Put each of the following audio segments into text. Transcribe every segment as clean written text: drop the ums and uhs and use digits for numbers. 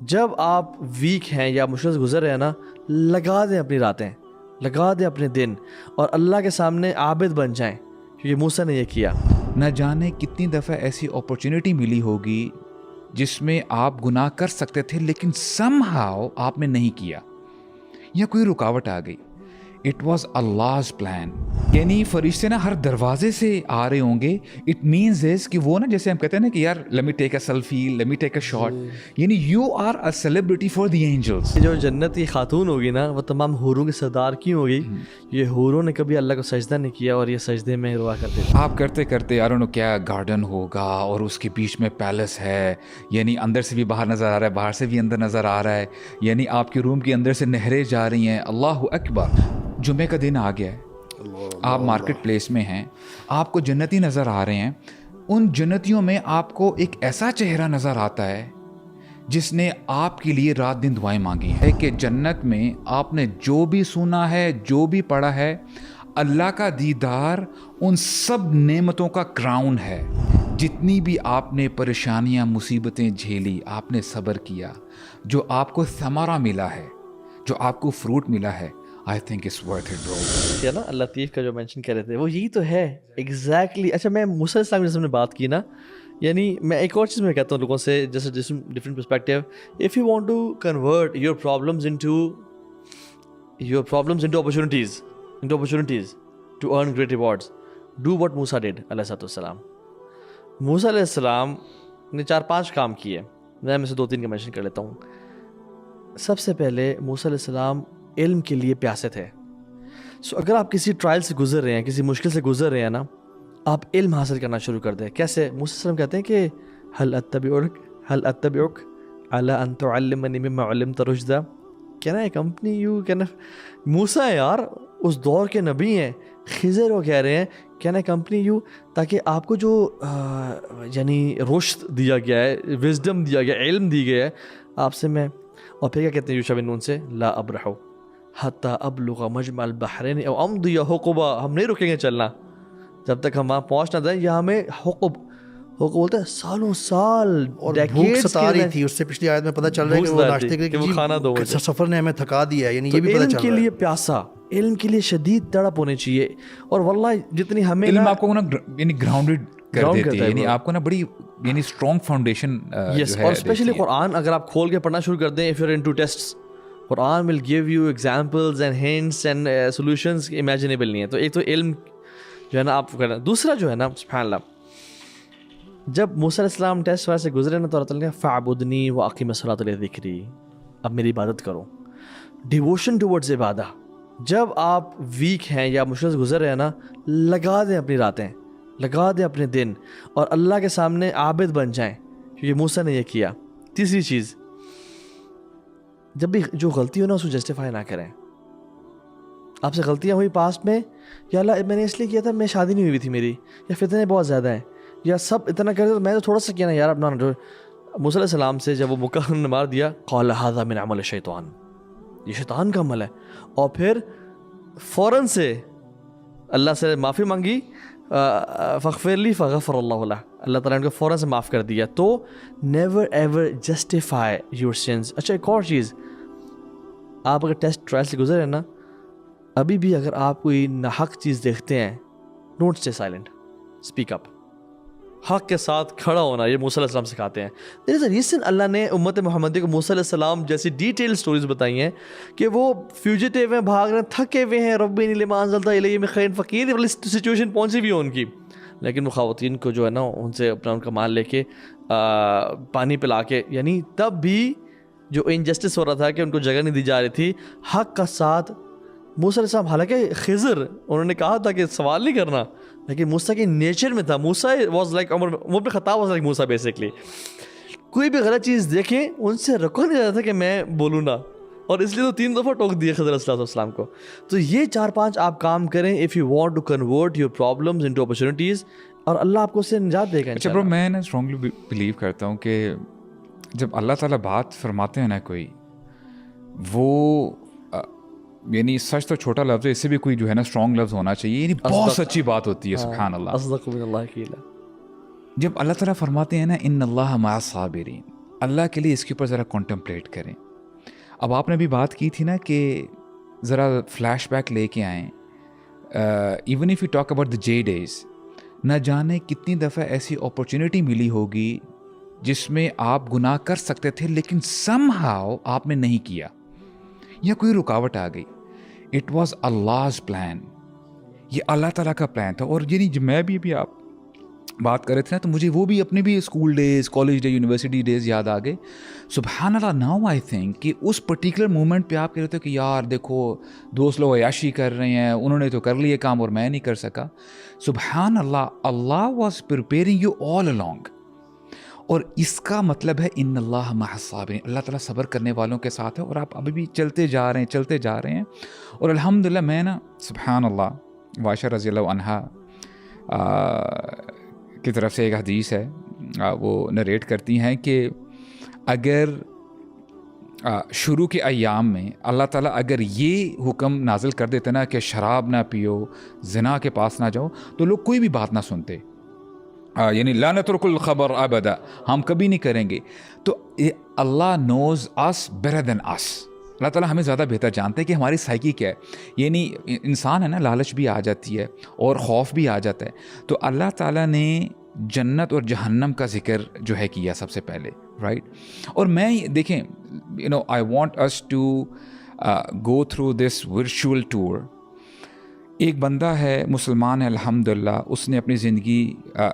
جب آپ ویک ہیں یا مشکل سے گزر رہے ہیں نا، لگا دیں اپنی راتیں، لگا دیں اپنے دن، اور اللہ کے سامنے عابد بن جائیں، کیونکہ موسیٰ نے یہ کیا۔ نہ جانے کتنی دفعہ ایسی اپرچونٹی ملی ہوگی جس میں آپ گناہ کر سکتے تھے لیکن سم ہاؤ آپ نے نہیں کیا، یا کوئی رکاوٹ آ گئی۔ It was Allah's plan. یعنی فرشتے نا ہر دروازے سے آ رہے ہوں گے۔ اٹ مینز از کہ وہ نا جیسے ہم کہتے ہیں نا کہ یار let me take a selfie, let me take a shot، یعنی you are a celebrity for the angels۔ جو جنت کی خاتون ہوگی نا، وہ تمام حوروں کی سردار کیوں ہوگی؟ یہ حوروں نے کبھی اللہ کو سجدہ نہیں کیا اور یہ سجدے میں روا کرتے تھے۔ آپ کرتے کرتے یار انہوں کیا گارڈن ہوگا اور اس کے بیچ میں پیلس ہے، یعنی اندر سے بھی باہر نظر آ رہا ہے، باہر سے بھی اندر نظر آ رہا ہے، یعنی آپ کے روم کے اندر سے نہریں جا رہی ہیں۔ اللہ اکبر۔ جمعے کا دن آ گیا ہے، آپ مارکیٹ پلیس میں ہیں، آپ کو جنتی نظر آ رہے ہیں۔ ان جنتیوں میں آپ کو ایک ایسا چہرہ نظر آتا ہے جس نے آپ کے لیے رات دن دعائیں مانگی ہیں کہ جنت میں آپ نے جو بھی سنا ہے، جو بھی پڑھا ہے، اللہ کا دیدار ان سب نعمتوں کا کراؤن ہے۔ جتنی بھی آپ نے پریشانیاں مصیبتیں جھیلی، آپ نے صبر کیا، جو آپ کو ثمرہ ملا ہے، جو آپ کو فروٹ ملا ہے، I think it's worth it bro۔ کیا نا اللہ لطیف کا جو مینشن کر رہے تھے وہ یہی تو ہے ایگزیکٹلی۔ اچھا، میں موسیٰ علیہ السلام جیسے ہم نے بات کی نا، یعنی میں ایک اور چیز میں کہتا ہوں لوگوں سے، جیسے different perspective, if you want to convert your problems into opportunities to earn great rewards, do what Musa did علیہ السلام۔ موسیٰ علیہ السلام نے 4-5 کام کیے، میں سے 2-3 کا مینشن کر لیتا ہوں۔ سب سے پہلے موسیٰ علیہ السلام علم کے لیے پیاسے تھے۔ اگر آپ کسی ٹرائل سے گزر رہے ہیں، کسی مشکل سے گزر رہے ہیں نا، آپ علم حاصل کرنا شروع کر دیں۔ کیسے؟ موسیٰ علیہ السلام کہتے ہیں کہ هل اتبعک علی ان تعلمنی مما علمت رشدا، can I accompany you? Musa یار اس دور کے نبی ہیں، خضر وہ کہہ رہے ہیں کین آئی اکمپنی یو، تاکہ آپ کو جو یعنی رشد دیا گیا ہے، وزڈم دیا گیا، علم دی گیا ہے آپ سے میں۔ اور پھر کیا کہتے ہیں یوشع بن نون سے، لا ابرح حتی ابلغ مجمع البحرین او امضی حقبا، ہم نہیں رکیں گے چلنا جب تک ہم وہاں پہنچ نہ جائیں۔ یہاں ہمیں حقب بولتے ہیں سالوں سال، اور بھوک ستا رہی تھی۔ اس سے پچھلی آیت میں پتہ چل رہا ہے کہ وہ ناشتے کے لیے کھانا دو، سفر نے ہمیں تھکا دیا ہے، یعنی یہ بھی پتہ چل رہا ہے۔ علم کے لیے پیاسا، علم کے لیے شدید تڑپ ہونی چاہیے۔ اور واللہ جتنی ہمیں علم آپ کو نا یعنی گراؤنڈڈ کر دیتی ہے، یعنی آپ کو نا بڑی یعنی اسٹرانگ فاؤنڈیشن یس۔ اور اسپیشلی قرآن اگر آپ کھول کے پڑھنا شروع کر دیں، if you are into tests, Quran will give you examples and hints and solutions imaginable نہیں ہے۔ تو ایک تو علم جو ہے نا آپ کرنا، دوسرا جو ہے نا سبحان اللہ، جب موسیٰ علیہ السلام ٹیسٹ وائر سے گزرے نا تو اللہ تعالیٰ نے فاعبدنی واقم الصلاۃ لذکری، اب میری عبادت کرو، ڈیووشن ٹورڈز عبادہ۔ جب آپ ویک ہیں یا مشکل سے گزر رہے ہیں نا، لگا دیں اپنی راتیں، لگا دیں اپنے دن، اور اللہ کے سامنے عابد بن جائیں، کیونکہ موسیٰ نے یہ کیا۔ تیسری چیز، جب بھی جو غلطی ہو نا اس کو جسٹیفائی نہ کریں۔ آپ سے غلطیاں ہوئی پاسٹ میں، یا اللہ میں نے اس لیے کیا تھا، میں شادی نہیں ہوئی تھی میری، یا فتنے بہت زیادہ ہیں، یا سب اتنا کرے تو میں تو تھوڑا سا کیا نا یار اپنا۔ موسیٰ علیہ السلام سے جب وہ مکہ نے مار دیا، قال ھذا من عمل الشیطان، یہ شیطان کا عمل ہے، اور پھر فوراً سے اللہ سے معافی مانگی، فاغفر لی فغفر اللہ لہ، اللہ تعالیٰ نے ان کو فوراً سے معاف کر دیا۔ تو never ever justify your since. اچھا ایک اور چیز، آپ اگر ٹیسٹ ٹرائل سے گزرے ہیں نا، ابھی بھی اگر آپ کوئی ناحق چیز دیکھتے ہیں، don't stay silent, speak up, حق کے ساتھ کھڑا ہونا، یہ موسیٰ علیہ السلام سکھاتے ہیں۔ دیر از اے ریزن اللہ نے امت محمدی کو موسیٰ علیہ السلام جیسی ڈیٹیل سٹوریز بتائی ہیں کہ وہ فیوجیٹیو ہیں، بھاگ رہے ہیں، تھکے ہوئے ہیں، رب انی لما انزلت الی من خیر فقیر، والی سچویشن پہنچی بھی ہے ان کی، لیکن وہ خواتین کو جو ہے نا ان سے اپنا ان کا مال لے کے پانی پلا کے، یعنی تب بھی جو انجسٹس ہو رہا تھا کہ ان کو جگہ نہیں دی جا رہی تھی، حق کا ساتھ موسیٰ علیہ السلام، حالانکہ خضر انہوں نے کہا تھا کہ سوال نہیں کرنا، لیکن موسیٰ کے نیچر میں تھا۔ موسیٰ واز لائک عمر بن خطاب واز لائک موسیٰ بیسکلی، کوئی بھی غلط چیز دیکھیں ان سے رکا نہیں جاتا تھا کہ میں بولوں نا، اور اس لیے تو 3 دفعہ ٹوک دیے خضر علیہ السلام کو۔ تو یہ 4-5 آپ کام کریں if you want to convert your problems into opportunities, اور اللہ آپ کو اس سے نجات دے گا۔ اچھا برو، میں نا اسٹرانگلی بلیو کرتا ہوں کہ جب اللہ تعالیٰ بات فرماتے ہیں نا کوئی، وہ یعنی سچ تو چھوٹا لفظ ہے، اس سے بھی کوئی جو ہے نا اسٹرانگ لفظ ہونا چاہیے، یعنی بہت سچی بات ہوتی ہے۔ سبحان اللہ، اصدق من اللہ قیلا۔ جب اللہ تعالیٰ فرماتے ہیں نا ان اللہ مع الصابرین، اللہ کے لیے اس کے اوپر ذرا کانٹمپلیٹ کریں. اب آپ نے بھی بات کی تھی نا کہ ذرا فلیش بیک لے کے آئیں. Even if you talk about the J days, نہ جانے کتنی دفعہ ایسی اپرچونیٹی ملی ہوگی جس میں آپ گناہ کر سکتے تھے لیکن سم ہاؤ آپ نے نہیں کیا, یا کوئی رکاوٹ آ گئی. اٹ واز اللہ's پلان, یہ اللہ تعالیٰ کا پلان تھا. اور یعنی جب میں بھی آپ بات کر رہے تھے نا تو مجھے وہ بھی اپنے بھی school days, college day, university days یاد آ گئے. سبحان اللہ, ناؤ آئی تھنک کہ اس پرٹیکولر مومنٹ پہ آپ کہہ رہے تھے کہ یار دیکھو دوست لوگ عیاشی کر رہے ہیں, انہوں نے تو کر لیے کام اور میں نہیں کر سکا. سبحان اللہ, Allah was preparing you all along. اور اس کا مطلب ہے ان اللہ مع الصابرین, اللہ تعالیٰ صبر کرنے والوں کے ساتھ ہے. اور آپ ابھی بھی چلتے جا رہے ہیں. اور الحمدللہ میں نا سبحان اللہ, عائشہ رضی اللہ عنہا کی طرف سے ایک حدیث ہے, وہ نریٹ کرتی ہیں کہ اگر شروع کے ایام میں اللہ تعالیٰ اگر یہ حکم نازل کر دیتے نا کہ شراب نہ پیو, زنا کے پاس نہ جاؤ, تو لوگ کوئی بھی بات نہ سنتے. یعنی لا نترک الخبر ابدا, ہم کبھی نہیں کریں گے. تو اللہ نوز اس بیٹر دین اس, اللہ تعالیٰ ہمیں زیادہ بہتر جانتے ہیں کہ ہماری سائیکی کیا ہے. یعنی انسان ہے نا, لالچ بھی آ جاتی ہے اور خوف بھی آ جاتا ہے. تو اللہ تعالیٰ نے جنت اور جہنم کا ذکر جو ہے کیا سب سے پہلے, رائٹ. اور میں دیکھیں I want us to go through this virtual tour. ایک بندہ ہے, مسلمان ہے الحمدللہ, اس نے اپنی زندگی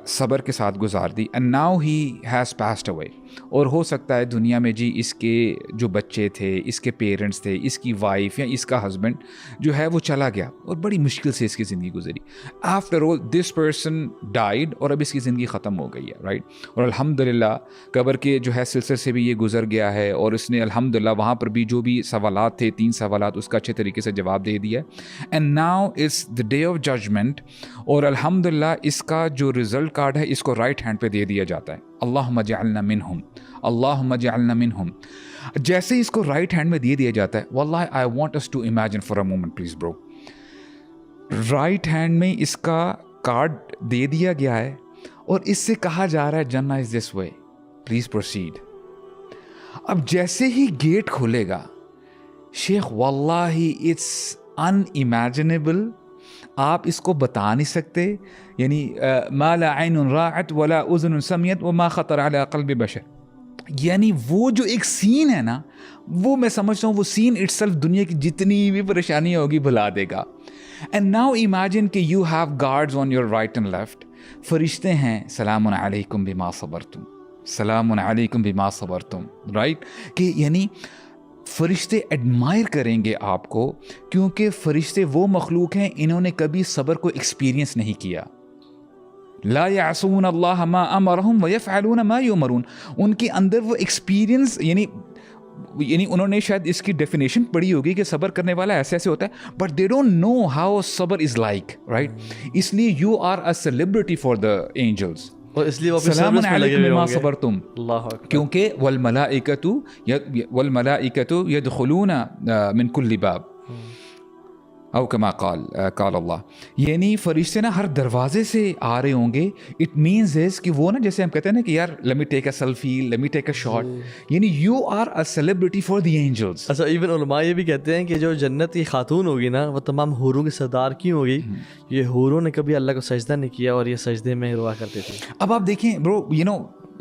صبر کے ساتھ گزار دی, and now he has passed away. اور ہو سکتا ہے دنیا میں جی اس کے جو بچے تھے, اس کے پیرنٹس تھے, اس کی وائف یا اس کا ہسبینڈ جو ہے وہ چلا گیا اور بڑی مشکل سے اس کی زندگی گزری. After all this person died اور اب اس کی زندگی ختم ہو گئی ہے, رائٹ. اور الحمدللہ قبر کے جو ہے سلسلے سے بھی یہ گزر گیا ہے, اور اس نے الحمدللہ وہاں پر بھی جو بھی سوالات تھے, 3 سوالات, اس کا اچھے طریقے سے جواب دے دیا. And now is the day of judgment, اور الحمدللہ اس کا جو رزلٹ کارڈ ہے اس کو رائٹ ہینڈ پہ دے دیا جاتا ہے. اللہم اجعلنا منہم, اللہم اجعلنا منہم. جیسے اس کو رائٹ ہینڈ میں دے دیا جاتا ہے, واللہ I want us to imagine for a moment please bro, right hand میں اس کا کارڈ دے دیا گیا ہے اور اس سے کہا جا رہا ہے جنہ از دس وے, پلیز پروسیڈ. اب جیسے ہی گیٹ کھولے گا شیخ, واللہ اٹس ان امیجنیبل, آپ اس کو بتا نہیں سکتے. یعنی ما لا عین رأت ولا اذن سمعت وما خطر علی قلب بشر. یعنی وہ جو ایک سین ہے نا, وہ میں سمجھتا ہوں وہ سین اٹ سیلف دنیا کی جتنی بھی پریشانیاں ہوگی بھلا دے گا. اینڈ ناؤ امیجن کہ you have guards on your right and left, فرشتے ہیں, سلام علیکم بما صبرتم, سلام علیکم بما صبرتم, رائٹ. کہ یعنی فرشتے ایڈمائر کریں گے آپ کو, کیونکہ فرشتے وہ مخلوق ہیں انہوں نے کبھی صبر کو ایکسپیرینس نہیں کیا. لا یعصون اللہ ما امرہم ویفعلون ما یؤمرون. ان کے اندر وہ ایکسپیرینس, یعنی انہوں نے شاید اس کی ڈیفینیشن پڑھی ہوگی کہ صبر کرنے والا ایسے ایسے ہوتا ہے, but they don't know how صبر از لائک, رائٹ. اس لیے you are a celebrity for the angels, اور اس لیے وہ سلام علیکم بما صبرتم, اللہ اکبر, کیونکہ والملائکۃ یدخلون من کل باب او کما قال اللہ. یعنی فرشتے نا ہر دروازے سے آ رہے ہوں گے. اٹ مینز از کہ وہ نا جیسے ہم کہتے ہیں نا کہ یار let me take a selfie, let me take a shot, یعنی you are a celebrity for the angels. اچھا, ایون علماء یہ بھی کہتے ہیں کہ جو جنت کی خاتون ہوگی نا, وہ تمام حوروں کی سردار کیوں ہوگی؟ یہ حوروں نے کبھی اللہ کو سجدہ نہیں کیا اور یہ سجدے میں روا کرتے تھے. اب آپ دیکھیں برو,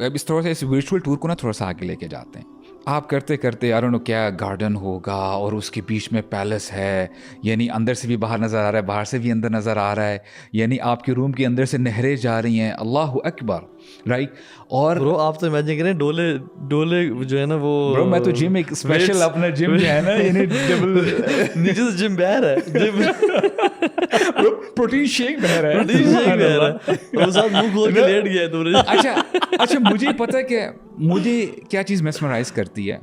اس طرح سے اس ورچوئل ٹور کو نا تھوڑا سا آگے لے کے جاتے ہیں. آپ کرتے کرتے آئی ڈونٹ نو کیا گارڈن ہوگا اور اس کے بیچ میں پیلس ہے, یعنی اندر سے بھی باہر نظر آ رہا ہے, باہر سے بھی اندر نظر آ رہا ہے, یعنی آپ کے روم کے اندر سے نہریں جا رہی ہیں, اللہ اکبر, رائٹ. اور برو آپ تو امیجن کریں ڈولے جو ہے نا وہ, برو میں تو جم ایک اسپیشل اپنا جم جو ہے نا, یعنی نیچے سے جم بہ رہا ہے, جم پروٹین شیک بہ رہا ہے, پروٹین شیک بہ رہا ہے, اور ساتھ منہ کھول کے لیٹ گیا تم نے. اچھا مجھے پتہ ہے کہ مجھے کیا چیز میسمرائز کرتی ہے,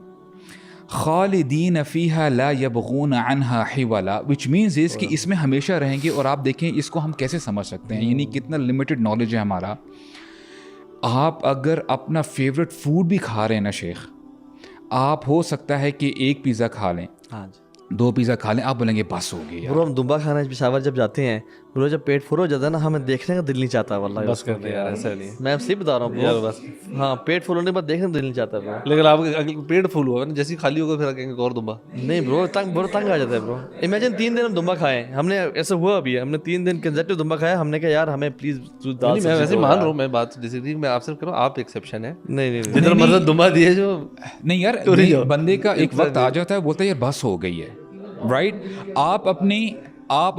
خالدین فیہا لا یبغون عنہا حولا, وچ مینز اس کہ اس میں ہمیشہ رہیں گے. اور آپ دیکھیں اس کو ہم کیسے سمجھ سکتے ہیں, یعنی کتنا لمیٹڈ نالج ہے ہمارا. آپ اگر اپنا فیوریٹ فوڈ بھی کھا رہے ہیں نا شیخ, آپ ہو سکتا ہے کہ 1 پیزا کھا لیں, 2 پیزا کھا لیں, آپ بولیں گے بس ہو گیا. برو ہم دمبا کھانا پشاور جب جاتے ہیں برو جب پیٹ فل ہو جاتا ہے نا ہمیں دیکھنے کا دل نہیں چاہتا واللہ. بس کر دیں یار, ایسا نہیں میں صحیح بتا رہا ہوں یار برو. بس. ہاں پیٹ فل ہونے کے بعد دیکھنے کا دل نہیں چاہتا برو. لیکن آپ کا پیٹ فل ہوا نا, جیسے خالی ہوگا پھر کہیں گے اور دمبا. نہیں برو تنگ آ جاتا ہے برو. امیجن 3 دن ہم دمبا کھائے, ہم نے ایسا ہوا ابھی ہم نے 3 دن کنزیکٹیو دمبا کھایا, ہم نے کہا یار ہمیں پلیز دال. میں ویسے مان رہا ہوں, میں بات ڈسیگری میں آپ سے کر رہا ہوں, آپ ایکسیپشن ہے. نہیں جتنا مرض دمبا دیے جو نہیں یار, بندے کا ایک وقت آ جاتا ہے بولتا ہے یار بس ہو گئی ہے, رائٹ. آپ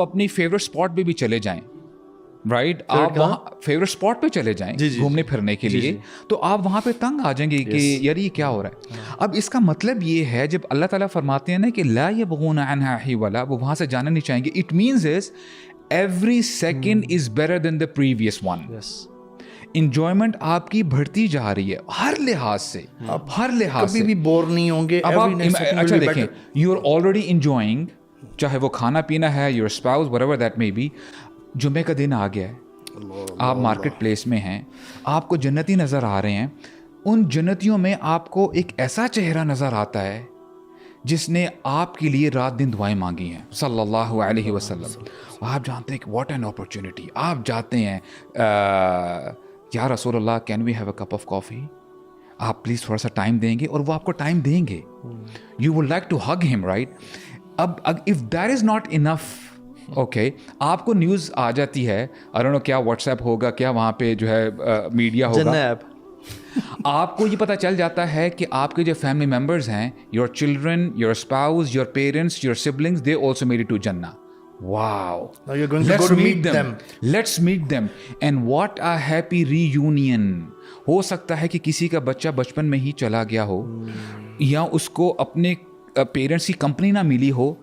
اپنی فیوریٹ اسپاٹ پہ بھی چلے جائیں, رائٹ, آپ وہاں فیوریٹ اسپاٹ پہ چلے جائیں گھومنے پھرنے کے لیے, تو آپ وہاں پہ تنگ آ جائیں گے کہ یار یہ کیا ہو رہا ہے. اب اس کا مطلب یہ ہے جب اللہ تعالیٰ فرماتے ہیں نا کہ لا یبغون عنہا حولا, وہ وہاں سے جانا نہیں چاہیں گے, it means is every second is better than the previous one. Enjoyment آپ کی بڑھتی جا رہی ہے ہر لحاظ سے, ہر لحاظ سے. کبھی بھی بور نہیں ہوں گے. اب آپ اچھا دیکھیں, یو آر آلریڈی انجوائنگ, چاہے وہ کھانا پینا ہے, your spouse whatever that may be. جمعے کا دن آ گیا ہے, آپ مارکیٹ پلیس میں ہیں, آپ کو جنتی نظر آ رہے ہیں, ان جنتیوں میں آپ کو ایک ایسا چہرہ نظر آتا ہے جس نے آپ کے لیے رات دن دعائیں مانگی ہیں صلی اللہ علیہ وسلم. آپ جانتے ہیں کہ واٹ این اپرچونٹی. آپ جاتے ہیں یا رسول اللہ can we have a cup of coffee, آپ پلیز تھوڑا سا ٹائم دیں گے, اور وہ آپ کو ٹائم دیں گے. یو وڈ لائک ٹو ہگ ہم, رائٹ. اب if that is not enough, okay, آپ کو نیوز آ جاتی ہے, I don't know کیا واٹس ایپ ہوگا, کیا وہاں پہ جو ہے میڈیا ہوگا, آپ کو یہ پتہ چل جاتا ہے کہ آپ کے جو فیملی ممبرز ہیں, your children, your spouse, your parents, your siblings, they also made it to Jannah. Wow. Now you're going to go to meet them. Let's meet them. And what a happy reunion. ہو سکتا ہے کہ کسی کا بچہ بچپن میں ہی چلا گیا ہو, یا اس کو اپنے پیرنٹس کی کمپنی نہ ملی ہو.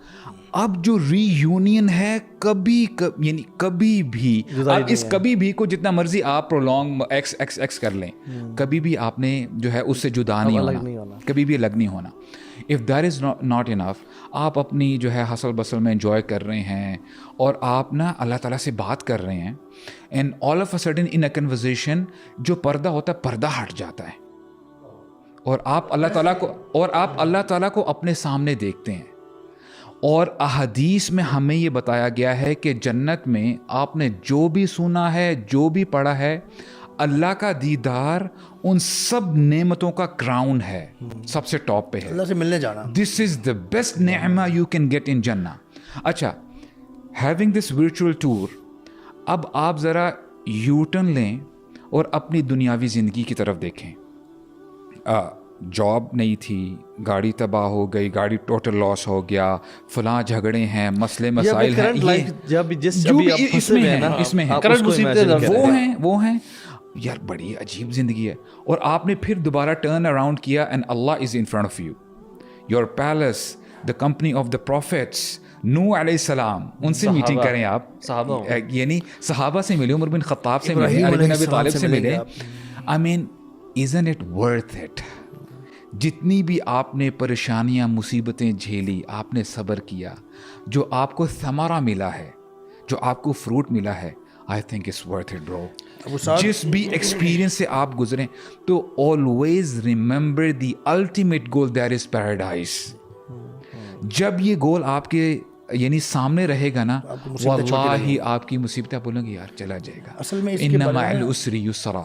اب جو ری یونین ہے یعنی کبھی بھی, اب اس کبھی بھی کو جتنا مرضی آپ پرولونگ ایکس کر لیں, کبھی بھی آپ نے جو ہے اس سے جدا نہیں ہونا, کبھی بھی الگ نہیں ہونا. If that is not enough, آپ اپنی جو ہے ہسل بسل میں انجوائے کر رہے ہیں, اور آپ نا اللہ تعالیٰ سے بات کر رہے ہیں, and all of a sudden in a conversation جو پردہ ہوتا ہے پردہ ہٹ جاتا ہے, اور آپ اللہ تعالیٰ کو اپنے سامنے دیکھتے ہیں. اور احادیث میں ہمیں یہ بتایا گیا ہے کہ جنت میں آپ نے جو بھی سنا ہے, جو بھی پڑھا ہے, اللہ کا دیدار ان سب نعمتوں کا کراؤن ہے, سب سے ٹاپ پہ ہے, اللہ سے ملنے جانا. دس از دا بیسٹ نعمہ یو کین گیٹ ان جنہ. اچھا, ہیونگ دس ورچوئل ٹور, اب آپ ذرا یو ٹرن لیں اور اپنی دنیاوی زندگی کی طرف دیکھیں. جاب نہیں تھی, گاڑی تباہ ہو گئی, گاڑی ٹوٹل لاس ہو گیا, فلاں جھگڑے ہیں, مسئلے مسائل ہیں, اس میں ہیں, وہ ہیں یار, بڑی عجیب زندگی ہے. اور آپ نے پھر دوبارہ ٹرن اراؤنڈ کیا, and Allah is in front of you, your palace, the company of the prophets, Nuh علیہ السلام, ان سے میٹنگ کریں آپ, یعنی صحابہ سے ملے, عمر بن خطاب سے ملے, علی بن ابی طالب سے ملے. آئی مین isn't it worth it? جتنی بھی آپ نے پریشانیاں مصیبتیں جھیلی, آپ نے صبر کیا, جو آپ کو ثمرہ ملا ہے, جو آپ کو فروٹ ملا ہے, I think it's worth it bro. جس بھی ایکسپیرینس سے آپ گزریں, تو always remember the ultimate goal, that is paradise. جب یہ گول آپ کے یعنی سامنے رہے گا نا, واللہ آپ کی مصیبتیں بولیں گے یار چلا جائے گا, اصل میں ان مع العسر یسرا.